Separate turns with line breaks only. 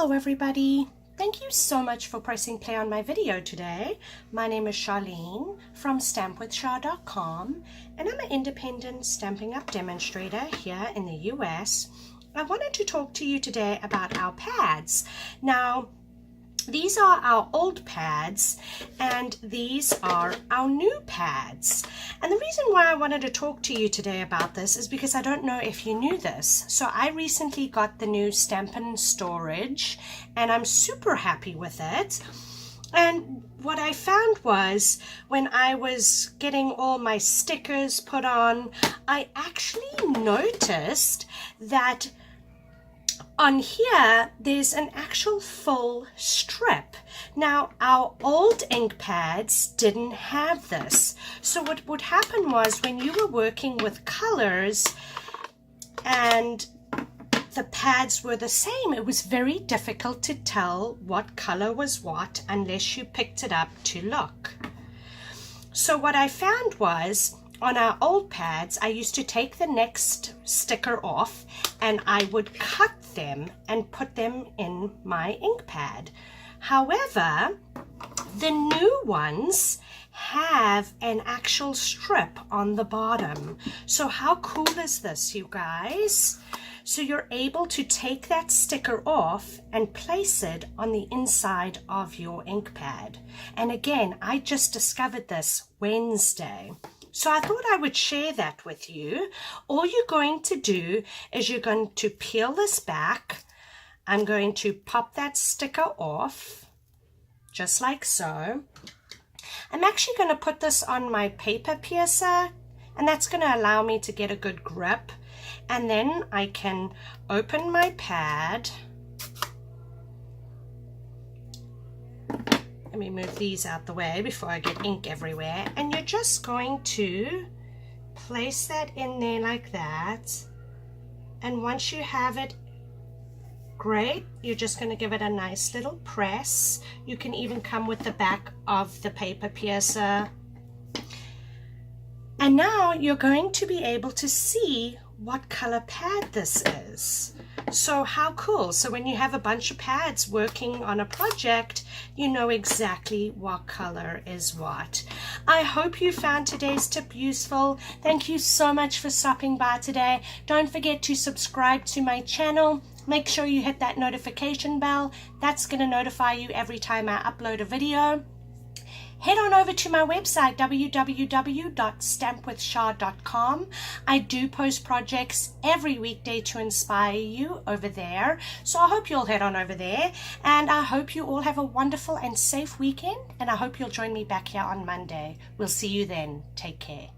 Hello everybody! Thank you so much for pressing play on my video today. My name is Sharleen from stampwithshar.com and I'm an independent Stampin' Up demonstrator here in the US. I wanted to talk to you today about our pads. Now, these are our old pads and these are our new pads. And the reason why I wanted to talk to you today about this is because I don't know if you knew this. So I recently got the new Stampin' storage and I'm super happy with it. And what I found was when I was getting all my stickers put on, I actually noticed that on here, there's an actual full strip. Now, our old ink pads didn't have this. So what would happen was when you were working with colors and the pads were the same, it was very difficult to tell what color was what unless you picked it up to look. So what I found was, on our old pads, I used to take the next sticker off and I would cut them and put them in my ink pad. However, the new ones have an actual strip on the bottom. So how cool is this, you guys? So you're able to take that sticker off and place it on the inside of your ink pad. And again, I just discovered this Wednesday. So I thought I would share that with you. All you're going to do is you're going to peel this back. I'm going to pop that sticker off, just like so. I'm actually going to put this on my paper piercer, and that's going to allow me to get a good grip. And then I can open my pad. Let me move these out the way before I get ink everywhere. And you're just going to place that in there like that. And once you have it, great. You're just going to give it a nice little press. You can even come with the back of the paper piercer. And now you're going to be able to see what color pad this is. So how cool. So when you have a bunch of pads working on a project, you know exactly what color is what. I hope you found today's tip useful. Thank you so much for stopping by today. Don't forget to subscribe to my channel. Make sure you hit that notification bell. That's going to notify you every time I upload a video. Head on over to my website, www.stampwithshar.com. I do post projects every weekday to inspire you over there. So I hope you'll head on over there. And I hope you all have a wonderful and safe weekend. And I hope you'll join me back here on Monday. We'll see you then. Take care.